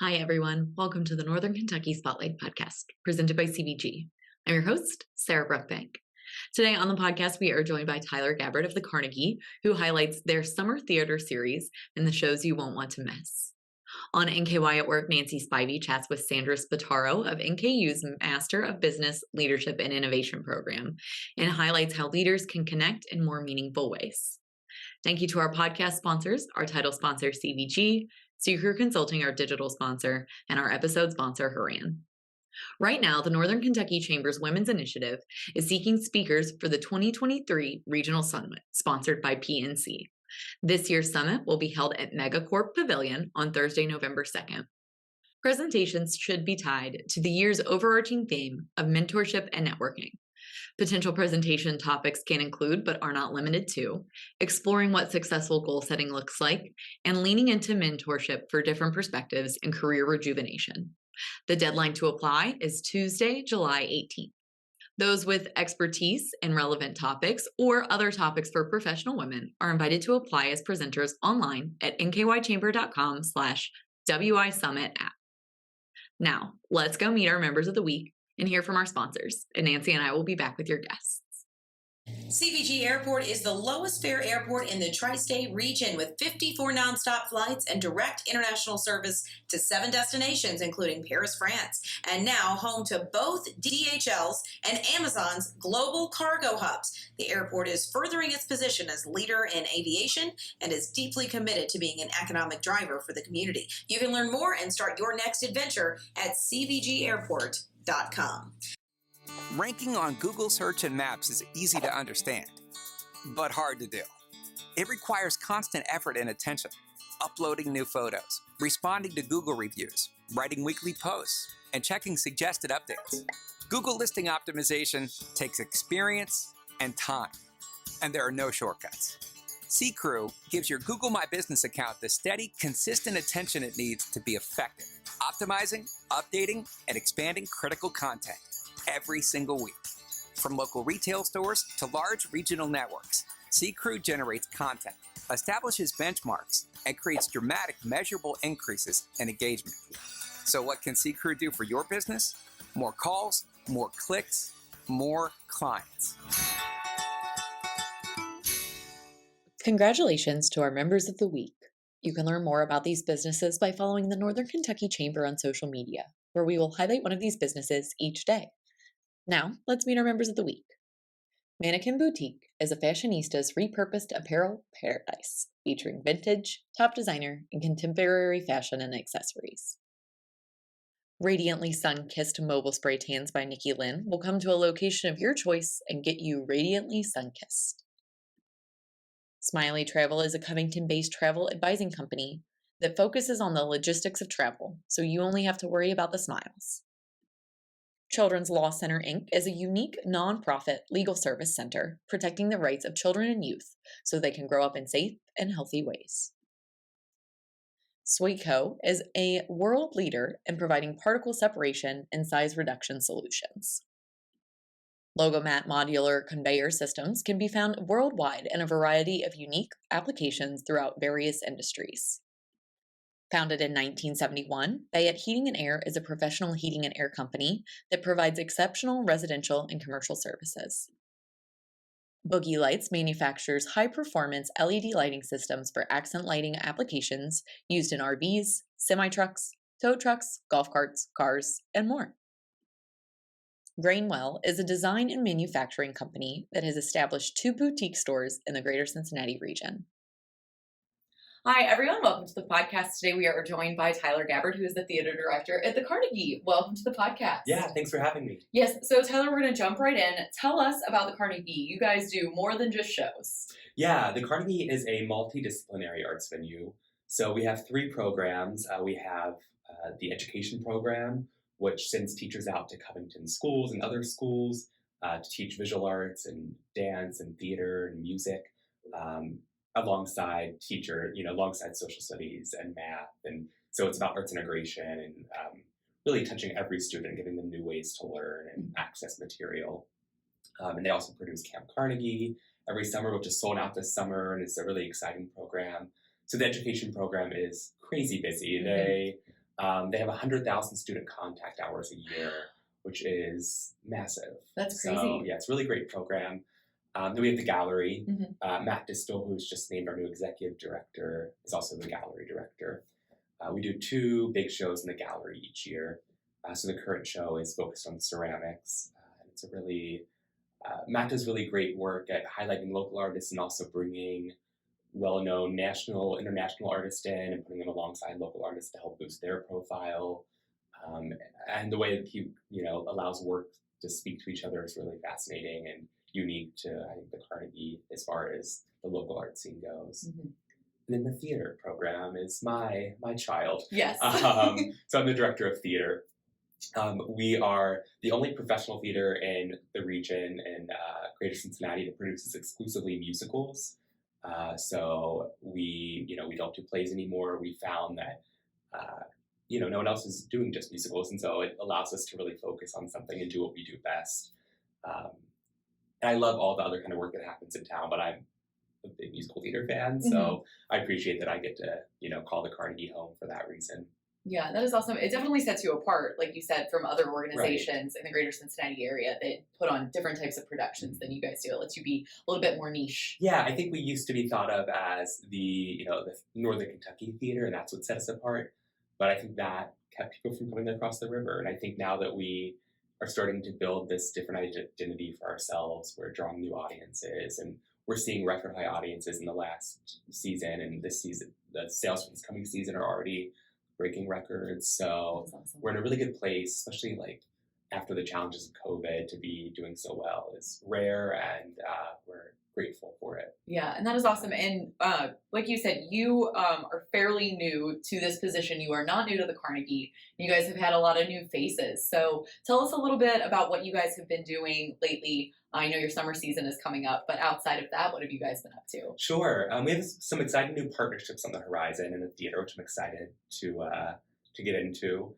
Hi, everyone. Welcome to the Northern Kentucky Spotlight Podcast, presented by CVG. I'm your host, Sarah Brookbank. Today on the podcast, we are joined by Tyler Gabbard of the Carnegie, who highlights their summer theater series and the shows you won't want to miss. On NKY at Work, Nancy Spivey chats with Sandra Spataro of NKU's Master of Business, Leadership, and Innovation program and highlights how leaders can connect in more meaningful ways. Thank you to our podcast sponsors, our title sponsor, CVG, Secret Consulting, our digital sponsor, and our episode sponsor, Haran. Right now, the Northern Kentucky Chamber's Women's Initiative is seeking speakers for the 2023 Regional Summit, sponsored by PNC. This year's summit will be held at Megacorp Pavilion on Thursday, November 2nd. Presentations should be tied to the year's overarching theme of mentorship and networking. Potential presentation topics can include, but are not limited to, exploring what successful goal setting looks like, and leaning into mentorship for different perspectives and career rejuvenation. The deadline to apply is Tuesday, July 18th. Those with expertise in relevant topics or other topics for professional women are invited to apply as presenters online at nkychamber.com/WI Summit app. Now, let's go meet our members of the week and hear from our sponsors. And Nancy and I will be back with your guests. CVG Airport is the lowest fare airport in the tri-state region with 54 nonstop flights and direct international service to 7 destinations, including Paris, France, and now home to both DHL's and Amazon's global cargo hubs. The airport is furthering its position as leader in aviation and is deeply committed to being an economic driver for the community. You can learn more and start your next adventure at cvgairport.com. Ranking on Google Search and Maps is easy to understand, but hard to do. It requires constant effort and attention, uploading new photos, responding to Google reviews, writing weekly posts, and checking suggested updates. Google listing optimization takes experience and time, and there are no shortcuts. C-Crew gives your Google My Business account the steady, consistent attention it needs to be effective, optimizing, updating, and expanding critical content every single week. From local retail stores to large regional networks, C-Crew generates content, establishes benchmarks, and creates dramatic, measurable increases in engagement. So what can C-Crew do for your business? More calls, more clicks, more clients. Congratulations to our members of the week. You can learn more about these businesses by following the Northern Kentucky Chamber on social media, where we will highlight one of these businesses each day. Now, let's meet our members of the week. Mannequin Boutique is a fashionista's repurposed apparel paradise, featuring vintage, top designer, and contemporary fashion and accessories. Radiantly Sun-Kissed Mobile Spray Tans by Nikki Lynn will come to a location of your choice and get you radiantly sun-kissed. Smiley Travel is a Covington-based travel advising company that focuses on the logistics of travel, so you only have to worry about the smiles. Children's Law Center, Inc. is a unique, nonprofit legal service center protecting the rights of children and youth so they can grow up in safe and healthy ways. Sweco is a world leader in providing particle separation and size reduction solutions. Logomat modular conveyor systems can be found worldwide in a variety of unique applications throughout various industries. Founded in 1971, Bayette Heating and Air is a professional heating and air company that provides exceptional residential and commercial services. Boogie Lights manufactures high-performance LED lighting systems for accent lighting applications used in RVs, semi-trucks, tow trucks, golf carts, cars, and more. Grainwell is a design and manufacturing company that has established 2 boutique stores in the greater Cincinnati region. Hi, everyone. Welcome to the podcast. Today we are joined by Tyler Gabbard, who is the Theatre Director at the Carnegie. Welcome to the podcast. Yeah, thanks for having me. Yes, so Tyler, we're going to jump right in. Tell us about the Carnegie. You guys do more than just shows. Yeah, the Carnegie is a multidisciplinary arts venue. So we have 3 programs. We have the education program, which sends teachers out to Covington schools and other schools to teach visual arts and dance and theater and music. Alongside alongside social studies and math. And so it's about arts integration and really touching every student, giving them new ways to learn and access material. And they also produce Camp Carnegie every summer, which is sold out this summer, and it's a really exciting program. So the education program is crazy busy. They They have 100,000 student contact hours a year, which is massive. That's crazy. So, yeah, it's a really great program. Then we have the gallery. Mm-hmm. Matt Distel, who's just named our new executive director, is also the gallery director. We do 2 big shows in the gallery each year. So the current show is focused on ceramics. It's a really, Matt does really great work at highlighting local artists and also bringing well-known national, international artists in and putting them alongside local artists to help boost their profile. And the way that he, allows work to speak to each other is really fascinating and unique to, I think, the Carnegie as far as the local art scene goes. Mm-hmm. And then the theater program is my child. Yes. So I'm the director of theater. We are the only professional theater in the region in Greater Cincinnati that produces exclusively musicals. So we don't do plays anymore. We found that, no one else is doing just musicals. And so it allows us to really focus on something and do what we do best. And I love all the other kind of work that happens in town, but I'm a big musical theater fan. So I appreciate that I get to, call the Carnegie home for that reason. Yeah, that is awesome. It definitely sets you apart, like you said, from other organizations in the Greater Cincinnati area that put on different types of productions than you guys do. It lets you be a little bit more niche. Yeah, I think we used to be thought of as the Northern Kentucky theater, and that's what set us apart. But I think that kept people from coming across the river. And I think now that we are starting to build this different identity for ourselves, we're drawing new audiences, and we're seeing record high audiences in the last season, and this season, the sales for this coming season are already breaking records. So we're in a really good place, especially like after the challenges of COVID, to be doing so well is rare, and we're grateful for it. Yeah, and that is awesome. And like you said, you are fairly new to this position. You are not new to the Carnegie. You guys have had a lot of new faces. So tell us a little bit about what you guys have been doing lately. I know your summer season is coming up, but outside of that, what have you guys been up to? Sure. We have some exciting new partnerships on the horizon in the theater, which I'm excited to get into.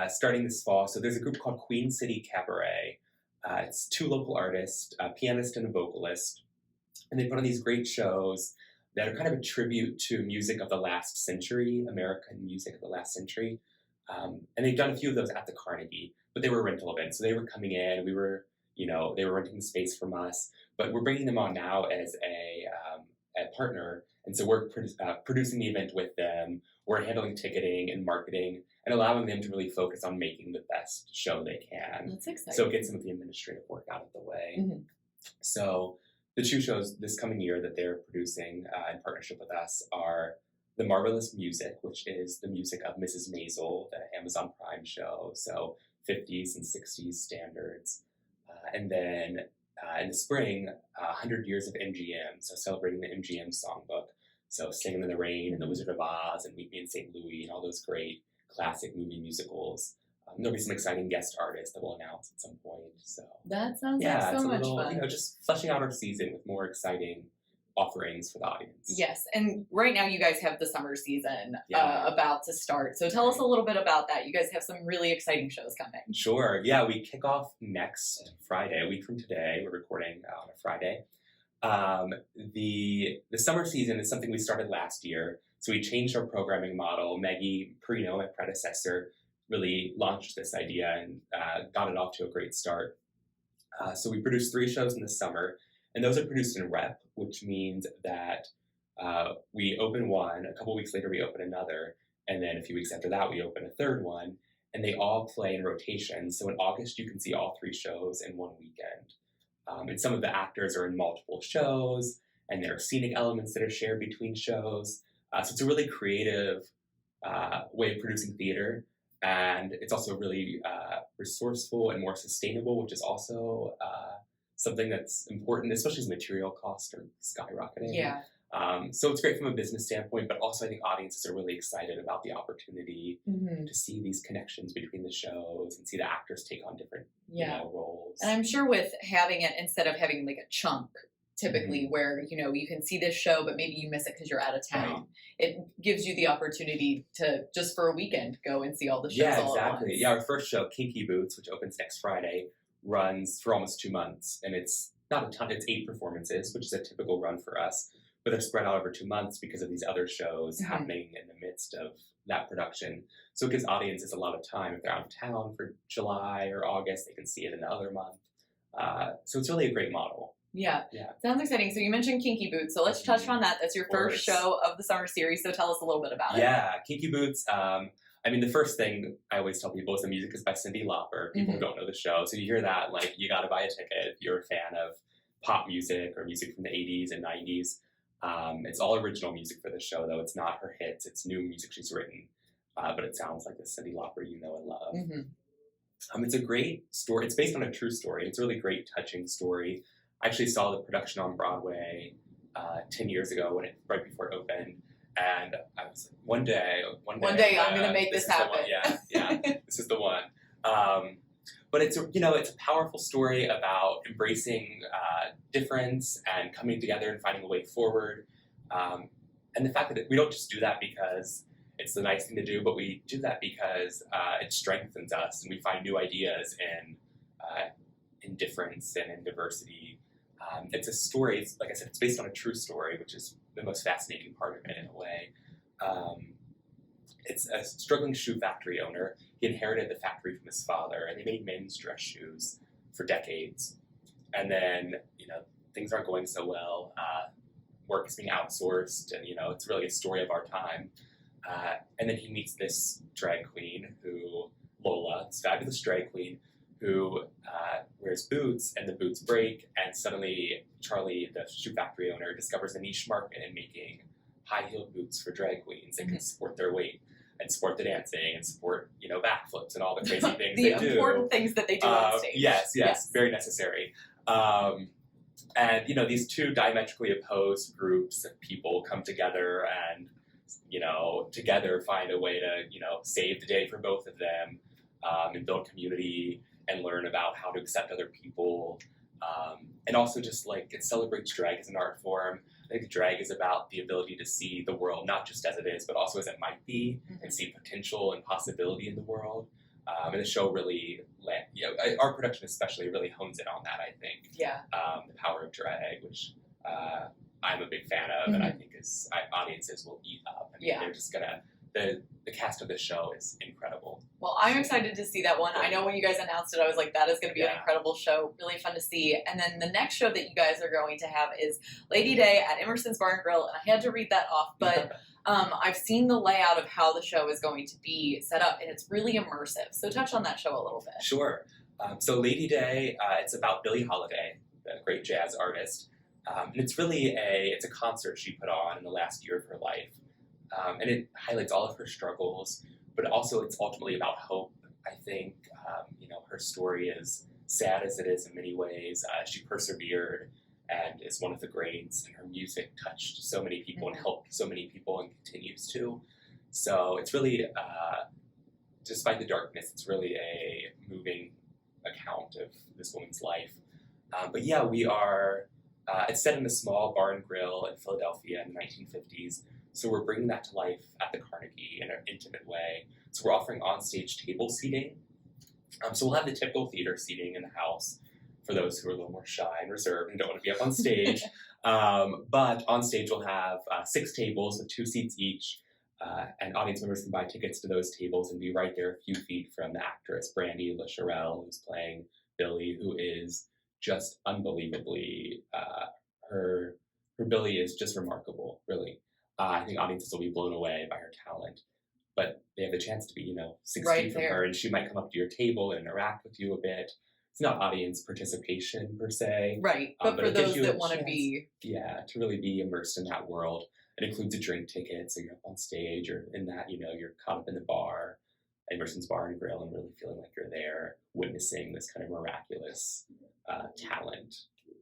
Starting this fall, so there's a group called Queen City Cabaret. It's 2 local artists, a pianist and a vocalist, and they put on these great shows that are kind of a tribute to music of the last century, American music of the last century. And they've done a few of those at the Carnegie, but they were rental events. So they were coming in, they were renting the space from us, but we're bringing them on now as a partner. And so we're producing the event with them. We're handling ticketing and marketing and allowing them to really focus on making the best show they can. That's exciting. So get some of the administrative work out of the way. Mm-hmm. So the 2 shows this coming year that they're producing in partnership with us are The Marvelous Music, which is the music of Mrs. Maisel, the Amazon Prime show. So 50s and 60s standards. And then in the spring, 100 Years of MGM, so celebrating the MGM songbook. So Singing in the Rain and The Wizard of Oz and Meet Me in St. Louis and all those great classic movie musicals. There'll be some exciting guest artists that we'll announce at some point. So that sounds like so much fun. Just fleshing out our season with more exciting offerings for the audience. Yes, and right now you guys have the summer season about to start. So tell us a little bit about that. You guys have some really exciting shows coming. Sure. Yeah, we kick off next Friday, a week from today. We're recording on a Friday. The summer season is something we started last year. So we changed our programming model. Maggie Perino, my predecessor, really launched this idea and got it off to a great start. So we produced 3 shows in the summer, and those are produced in rep, which means that we open one, a couple weeks later we open another, and then a few weeks after that we open a third one, and they all play in rotation. So in August you can see all 3 shows in one weekend. And some of the actors are in multiple shows, and there are scenic elements that are shared between shows. So it's a really creative way of producing theater. And it's also really resourceful and more sustainable, which is also something that's important, especially as material costs are skyrocketing. Yeah. So it's great from a business standpoint, but also I think audiences are really excited about the opportunity to see these connections between the shows and see the actors take on different roles. And I'm sure with having it, instead of having like a chunk, typically where, you can see this show, but maybe you miss it because you're out of town. Right. It gives you the opportunity to just for a weekend go and see all the shows. Yeah, all exactly. at once. Yeah, our first show, Kinky Boots, which opens next Friday, runs for almost 2 months. And it's not a ton, it's 8 performances, which is a typical run for us. but they're spread out over 2 months because of these other shows happening in the midst of that production. So it gives audiences a lot of time. If they're out of town for July or August, they can see it in the other month. So it's really a great model. Yeah. Sounds exciting. So you mentioned Kinky Boots. So let's touch on that. That's your first show of the summer series. So tell us a little bit about it. Yeah, Kinky Boots. I mean, the first thing I always tell people is the music is by Cyndi Lauper. People who don't know the show. So you hear that, like, you got to buy a ticket if you're a fan of pop music or music from the 80s and 90s. It's all original music for the show, though. It's not her hits. It's new music she's written. But it sounds like the Cyndi Lauper you know and love. It's a great story. It's based on a true story. It's a really great, touching story. I actually saw the production on Broadway 10 years ago right before it opened. And I was like, one day I'm going to make this happen. Yeah, this is the one. But it's a powerful story about embracing difference and coming together and finding a way forward. And the fact that we don't just do that because it's the nice thing to do, but we do that because it strengthens us and we find new ideas in difference and in diversity. It's a story, like I said, it's based on a true story, which is the most fascinating part of it in a way. It's a struggling shoe factory owner. He inherited the factory from his father, and they made men's dress shoes for decades. And then, things aren't going so well. Work is being outsourced, and, it's really a story of our time. And then he meets this drag queen Lola, this fabulous drag queen, who wears boots, and the boots break, and suddenly Charlie, the shoe factory owner, discovers a niche market in making high-heeled boots for drag queens that can support their weight and support the dancing and support, backflips and all the crazy things they do. The important things that they do on stage. Yes, very necessary. And, these two diametrically opposed groups of people come together and, together find a way to, save the day for both of them and build community and learn about how to accept other people. And also just it celebrates drag as an art form. I think drag is about the ability to see the world not just as it is, but also as it might be, and see potential and possibility in the world. And the show really, our production especially really hones in on that, I think. Yeah. The power of drag, which I'm a big fan of, and I think audiences will eat up. I mean, they're just gonna. The cast of this show is incredible. Well, I'm excited to see that one. I know when you guys announced it, I was like, that is going to be an incredible show. Really fun to see. And then the next show that you guys are going to have is Lady Day at Emerson's Bar and Grill. And I had to read that off, but I've seen the layout of how the show is going to be set up, and it's really immersive. So touch on that show a little bit. Sure. So Lady Day, it's about Billie Holiday, the great jazz artist. And it's really a concert she put on in the last year of her life. And it highlights all of her struggles, but also it's ultimately about hope. I think, her story is sad as it is in many ways. She persevered and is one of the greats, and her music touched so many people and helped so many people and continues to. So it's really, despite the darkness, it's really a moving account of this woman's life. But yeah, we are, it's set in a small bar and grill in Philadelphia in the 1950s. So we're bringing that to life at the Carnegie in an intimate way. So we're offering on-stage table seating. So we'll have the typical theater seating in the house for those who are a little more shy and reserved and don't want to be up on stage. But on stage we'll have 6 tables with 2 seats each. And audience members can buy tickets to those tables and be right there a few feet from the actress Brandy LaCharelle, who's playing Billie, who is just unbelievably, her Billie is just remarkable, really. I think audiences will be blown away by her talent, but they have the chance to be, 6 feet from her, and she might come up to your table and interact with you a bit. It's not audience participation per se. Right, but for those that want to be... Yeah, to really be immersed in that world. It includes a drink ticket, so you're up on stage, or in that, you're caught up in the bar, Emerson's Bar and Grill, and really feeling like you're there, witnessing this kind of miraculous talent.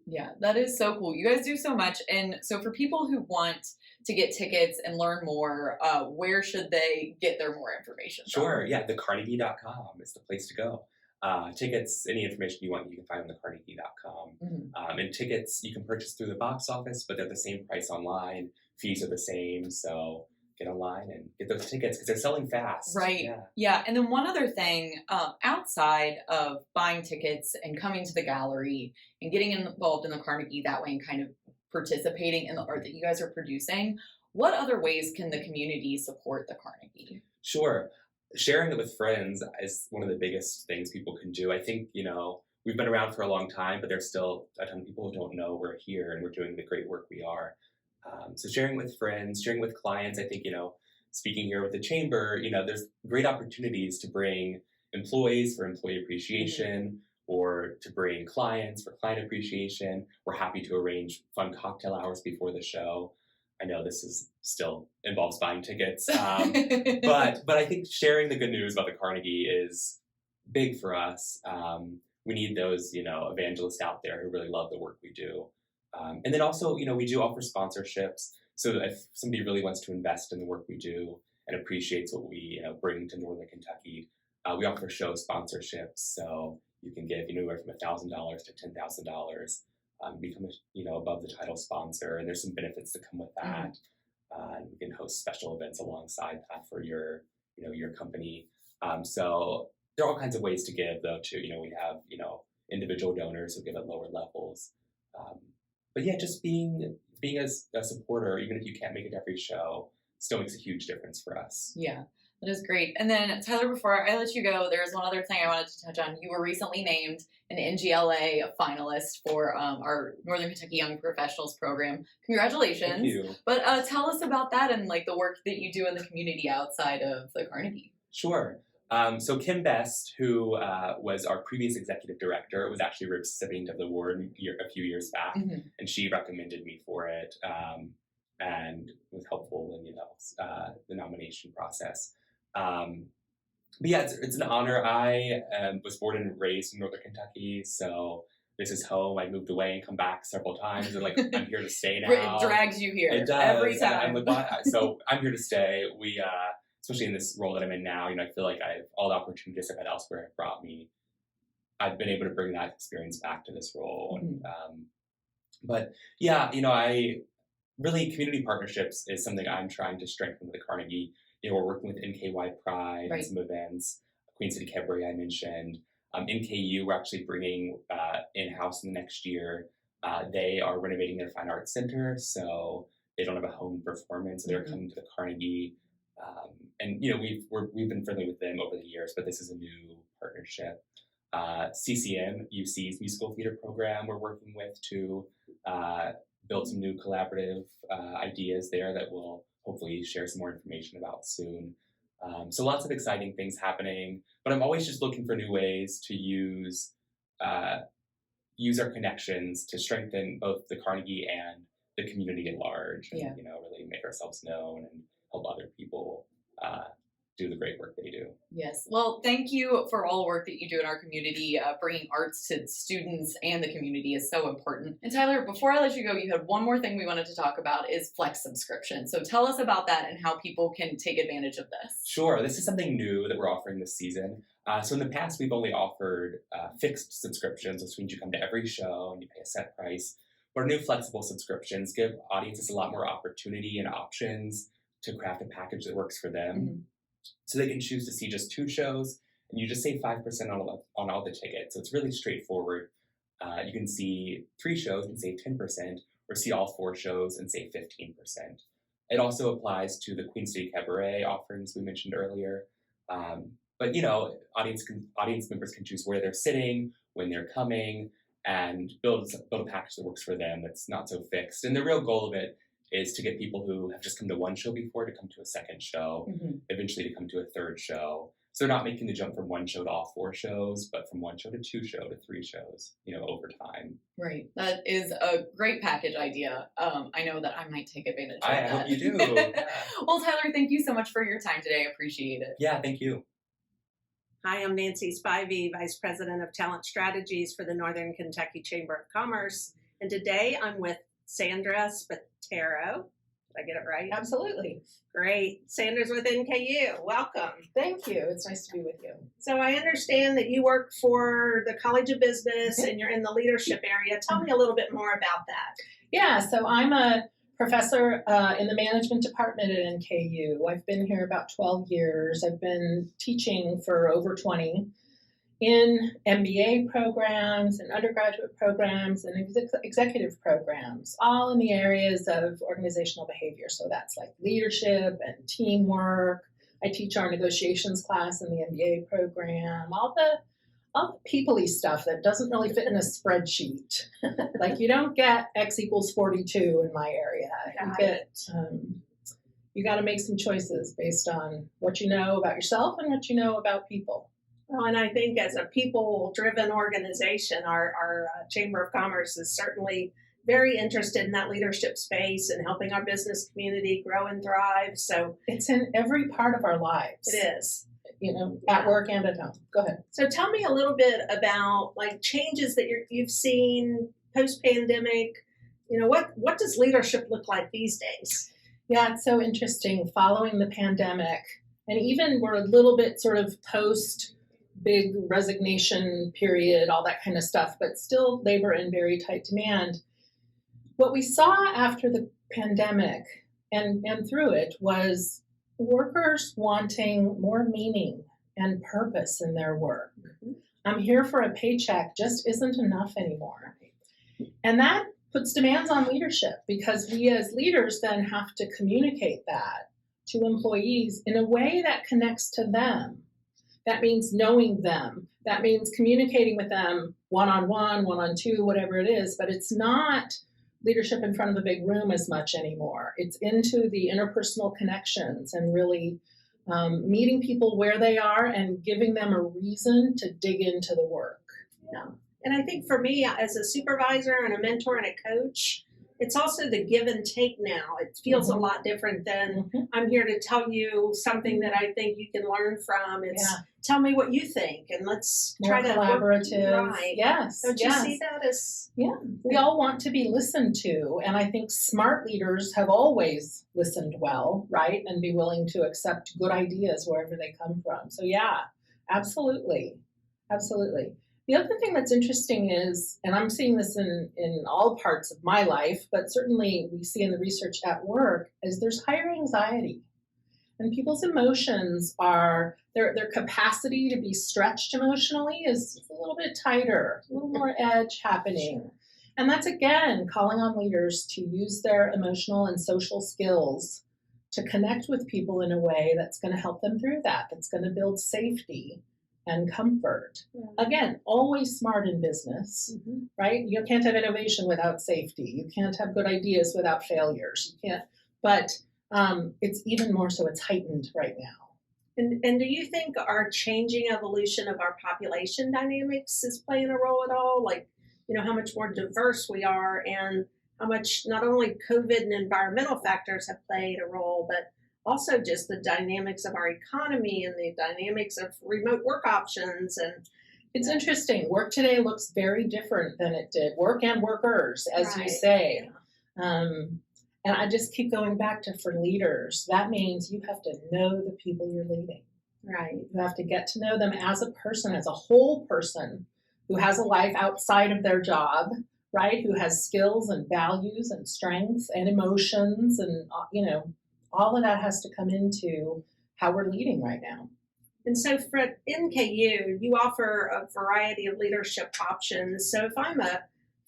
Yeah, that is so cool. You guys do so much. And so for people who want to get tickets and learn more, where should they get their more information from? Sure, yeah, thecarnegie.com is the place to go. Tickets, any information you want, you can find on thecarnegie.com. And tickets you can purchase through the box office, but they're the same price online. Fees are the same, so get online and get those tickets because they're selling fast. Right. Yeah. And then one other thing, outside of buying tickets and coming to the gallery and getting involved in the Carnegie that way and kind of participating in the art that you guys are producing, what other ways can the community support the Carnegie? Sure. Sharing it with friends is one of the biggest things people can do. I think, we've been around for a long time, but there's still a ton of people who don't know we're here and we're doing the great work we are. So sharing with friends, sharing with clients, I think, speaking here with the chamber, there's great opportunities to bring employees for employee appreciation or to bring clients for client appreciation. We're happy to arrange fun cocktail hours before the show. I know this is still involves buying tickets, but I think sharing the good news about the Carnegie is big for us. We need those, evangelists out there who really love the work we do. And then also, we do offer sponsorships. So if somebody really wants to invest in the work we do and appreciates what we bring to Northern Kentucky, we offer show sponsorships. So you can give anywhere from $1,000 to $10,000, become above the title sponsor, and there's some benefits that come with that. And we can host special events alongside that for your company. So there are all kinds of ways to give, though. Too, we have individual donors who give at lower levels. But yeah, just being a supporter, even if you can't make it to every show, still makes a huge difference for us. Yeah, that is great. And then, Tyler, before I let you go, there's one other thing I wanted to touch on. You were recently named an NGLA finalist for our Northern Kentucky Young Professionals program. Congratulations. Thank you. But tell us about that and the work that you do in the community outside of the Carnegie. Sure. So Kim Best, who was our previous executive director, was actually a recipient of the award a few years back, and she recommended me for it and was helpful in the nomination process. But yeah, it's an honor. I was born and raised in Northern Kentucky, so this is home. I moved away and come back several times, and I'm here to stay now. It drags you here. It does. Every time. So I'm here to stay. We especially in this role that I'm in now, I feel like all the opportunities I've had elsewhere have brought me. I've been able to bring that experience back to this role. But yeah, community partnerships is something I'm trying to strengthen with the Carnegie. We're working with NKY Pride and some events, Queen City Cabaret I mentioned. NKU, we're actually bringing in-house in the next year. They are renovating their fine arts center, so they don't have a home performance. So they're coming to the Carnegie. And we've been friendly with them over the years, but this is a new partnership. CCM, UC's musical theater program, we're working with to build some new collaborative ideas there that we'll hopefully share some more information about soon. So lots of exciting things happening, but I'm always just looking for new ways to use our connections to strengthen both the Carnegie and the community at large, and really make ourselves known and help other people do the great work they do. Yes. Well, thank you for all the work that you do in our community. Bringing arts to students and the community is so important. And Tyler, before I let you go, you had one more thing we wanted to talk about is Flex subscription. So tell us about that and how people can take advantage of this. Sure. This is something new that we're offering this season. So in the past, we've only offered fixed subscriptions, which means you come to every show and you pay a set price. But our new flexible subscriptions give audiences a lot more opportunity and options to craft a package that works for them. So they can choose to see just 2 shows, and you just save 5% on all the tickets. So it's really straightforward. You can see 3 shows and save 10%, or see all 4 shows and save 15%. It also applies to the Queen City Cabaret offerings we mentioned earlier. But audience members can choose where they're sitting, when they're coming, and build a package that works for them that's not so fixed. And the real goal of it is to get people who have just come to 1 show before to come to a second show, eventually to come to a 3rd show. So they're not making the jump from 1 show to all 4 shows, but from 1 show to 2 show to 3 shows, over time. Right. That is a great package idea. I know that I might take advantage of that. I hope you do. Yeah. Well, Tyler, thank you so much for your time today. I appreciate it. Yeah, thank you. Hi, I'm Nancy Spivey, Vice President of Talent Strategies for the Northern Kentucky Chamber of Commerce. And today I'm with Sandra Spataro. Did I get it right? Absolutely. Great. Sandra's with NKU. Welcome. Thank you. It's nice to be with you. So I understand that you work for the College of Business and you're in the leadership area. Tell me a little bit more about that. Yeah, so I'm a professor in the management department at NKU. I've been here about 12 years. I've been teaching for over 20. in MBA programs and undergraduate programs and executive programs, all in the areas of organizational behavior. So that's like leadership and teamwork. I teach our negotiations class in the MBA program, all the people-y stuff that doesn't really fit in a spreadsheet. Like you don't get X equals 42 in my area. You got to make some choices based on what you know about yourself and what you know about people. Well, and I think as a people-driven organization, our Chamber of Commerce is certainly very interested in that leadership space and helping our business community grow and thrive. So it's in every part of our lives. It is. At work and at home. Go ahead. So tell me a little bit about like changes that you've seen post-pandemic. What does leadership look like these days? Yeah, it's so interesting following the pandemic. And even we're a little bit sort of post big resignation period, all that kind of stuff, but still labor in very tight demand. What we saw after the pandemic and through it was workers wanting more meaning and purpose in their work. Mm-hmm. I'm here for a paycheck just isn't enough anymore. And that puts demands on leadership because we as leaders then have to communicate that to employees in a way that connects to them. That means knowing them. That means communicating with them one-on-one, one-on-two, whatever it is. But it's not leadership in front of a big room as much anymore. It's into the interpersonal connections and really meeting people where they are and giving them a reason to dig into the work. Yeah. And I think for me, as a supervisor and a mentor and a coach, it's also the give and take now. It feels a lot different than I'm here to tell you something that I think you can learn from. It's tell me what you think and let's more try to collaborative. Work. Right. Yes. Don't you see that as we all want to be listened to, and I think smart leaders have always listened well, right, and be willing to accept good ideas wherever they come from. So yeah, absolutely. The other thing that's interesting is, and I'm seeing this in all parts of my life, but certainly we see in the research at work, is there's higher anxiety. And people's emotions are, their capacity to be stretched emotionally is a little bit tighter, a little more edge happening. And that's, again, calling on leaders to use their emotional and social skills to connect with people in a way that's going to help them through that, that's going to build safety and comfort. Yeah. Again, always smart in business, right? You can't have innovation without safety. You can't have good ideas without failures. You can't, but it's even more so, it's heightened right now. And do you think our changing evolution of our population dynamics is playing a role at all? Like, how much more diverse we are and how much not only COVID and environmental factors have played a role, but also just the dynamics of our economy and the dynamics of remote work options. And it's interesting. Work today looks very different than it did. Work and workers, as you say. Yeah. And I just keep going back to for leaders, that means you have to know the people you're leading. Right. You have to get to know them as a person, as a whole person who has a life outside of their job, right? Who has skills and values and strengths and emotions and, all of that has to come into how we're leading right now. And so for NKU, you offer a variety of leadership options. So if I'm a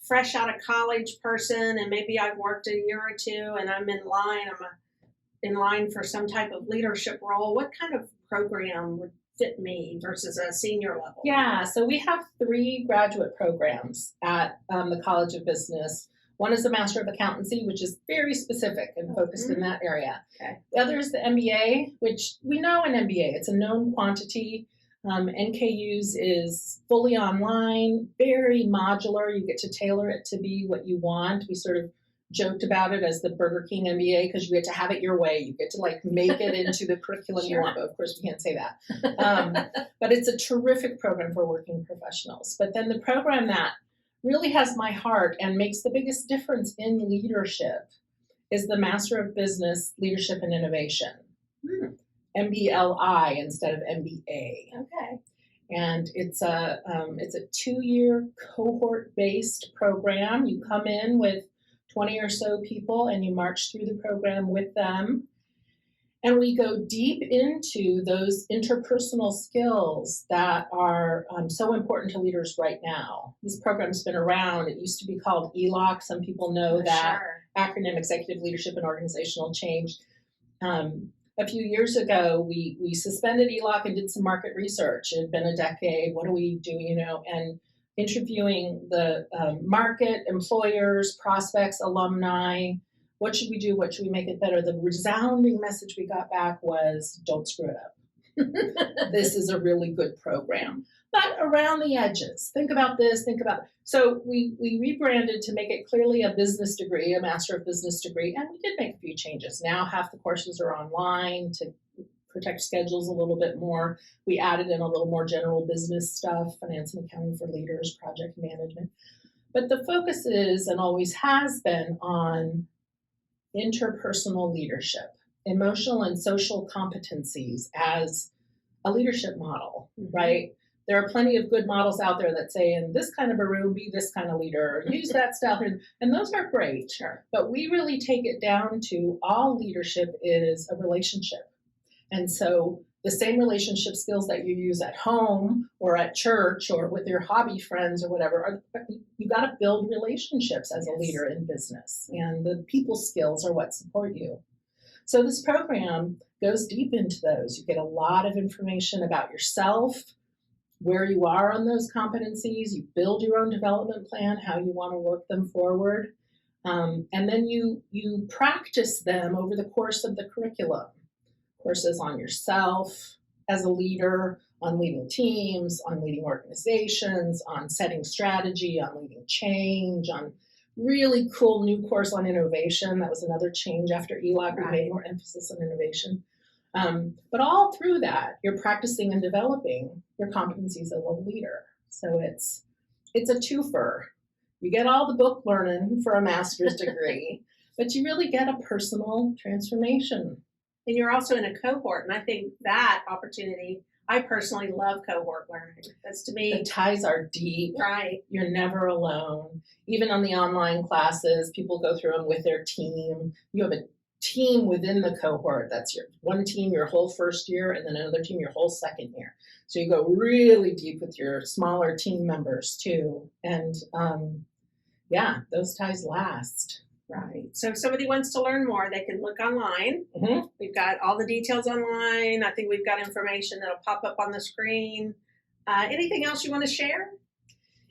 fresh out of college person and maybe I've worked a year or two and I'm in line for some type of leadership role, what kind of program would fit me versus a senior level? Yeah, so we have 3 graduate programs at the College of Business. One is the Master of Accountancy, which is very specific and focused in that area. Okay. The other is the MBA, which we know an MBA. It's a known quantity. NKU's is fully online, very modular. You get to tailor it to be what you want. We sort of joked about it as the Burger King MBA because you get to have it your way. You get to make it into the curriculum you want, but of course we can't say that. But it's a terrific program for working professionals. But then the program that really has my heart and makes the biggest difference in leadership is the Master of Business Leadership and Innovation. MBLI instead of MBA. Okay. And it's a 2-year cohort-based program. You come in with 20 or so people and you march through the program with them. And we go deep into those interpersonal skills that are so important to leaders right now. This program's been around. It used to be called ELOC. Some people know that acronym, Executive Leadership and Organizational Change. A few years ago, we suspended ELOC and did some market research. It had been a decade. What do we do, and interviewing the market, employers, prospects, alumni. What should we do? What should we make it better? The resounding message we got back was, don't screw it up. This is a really good program. But around the edges, think about this, think about that. So we rebranded to make it clearly a business degree, a Master of Business degree, and we did make a few changes. Now half the courses are online to protect schedules a little bit more. We added in a little more general business stuff, finance and accounting for leaders, project management. But the focus is, and always has been, on interpersonal leadership, emotional and social competencies as a leadership model, right? There are plenty of good models out there that say, in this kind of a room, be this kind of leader, or use that style. And those are great. Sure. But we really take it down to all leadership is a relationship. And so the same relationship skills that you use at home or at church or with your hobby friends or whatever, you got to build relationships as a leader in business. And the people skills are what support you. So this program goes deep into those. You get a lot of information about yourself, where you are on those competencies. You build your own development plan, how you want to work them forward. And then you practice them over the course of the curriculum. Courses on yourself as a leader, on leading teams, on leading organizations, on setting strategy, on leading change, on really cool new course on innovation. That was another change after ELOC. We made more emphasis on innovation. But all through that, you're practicing and developing your competencies as a leader. So it's a twofer. You get all the book learning for a master's degree, but you really get a personal transformation. And you're also in a cohort. And I think that opportunity, I personally love cohort learning. That's, to me, the ties are deep. Right. You're never alone. Even on the online classes, people go through them with their team. You have a team within the cohort. That's your one team your whole first year, and then another team your whole second year. So you go really deep with your smaller team members too. And those ties last. Right. So if somebody wants to learn more, they can look online. Mm-hmm. We've got all the details online. I think we've got information that'll pop up on the screen. Anything else you want to share?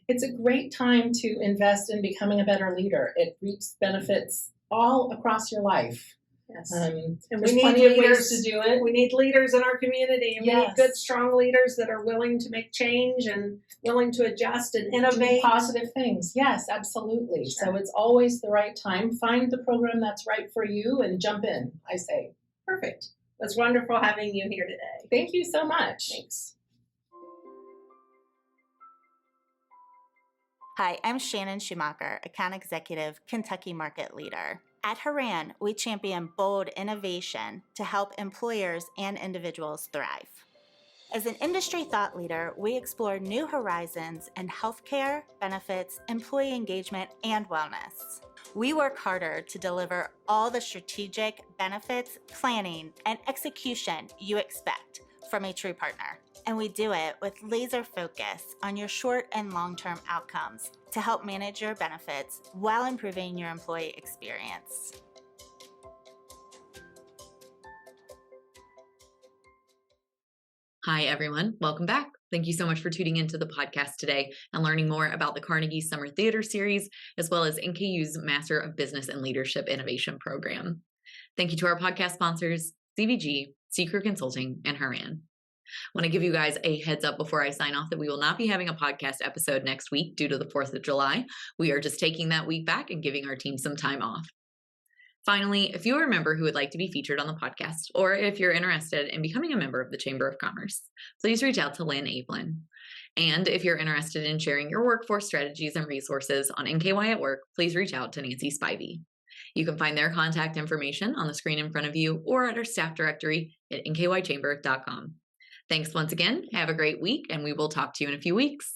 It's a great time to invest in becoming a better leader. It reaps benefits all across your life. Yes. And we need plenty leaders of ways to do it. We need leaders in our community. We Yes. need good, strong leaders that are willing to make change and willing to adjust and innovate. Do positive things. Yes, absolutely. Sure. So it's always the right time. Find the program that's right for you and jump in, I say. Perfect. It's wonderful having you here today. Thank you so much. Thanks. Hi, I'm Shannon Schumacher, Account Executive, Kentucky Market Leader. At Haran, we champion bold innovation to help employers and individuals thrive. As an industry thought leader, we explore new horizons in healthcare, benefits, employee engagement, and wellness. We work harder to deliver all the strategic benefits, planning, and execution you expect from a true partner. And we do it with laser focus on your short and long-term outcomes to help manage your benefits while improving your employee experience. Hi, everyone. Welcome back. Thank you so much for tuning into the podcast today and learning more about the Carnegie Summer Theater Series, as well as NKU's Master of Business and Leadership Innovation Program. Thank you to our podcast sponsors, CVG, Secret Consulting, and Haran. I want to give you guys a heads up before I sign off that we will not be having a podcast episode next week due to the 4th of July. We are just taking that week back and giving our team some time off. Finally, if you are a member who would like to be featured on the podcast, or if you're interested in becoming a member of the Chamber of Commerce, please reach out to Lynn Aplin. And if you're interested in sharing your workforce strategies and resources on NKY at Work, please reach out to Nancy Spivey. You can find their contact information on the screen in front of you or at our staff directory at nkychamber.com. Thanks once again. Have a great week, and we will talk to you in a few weeks.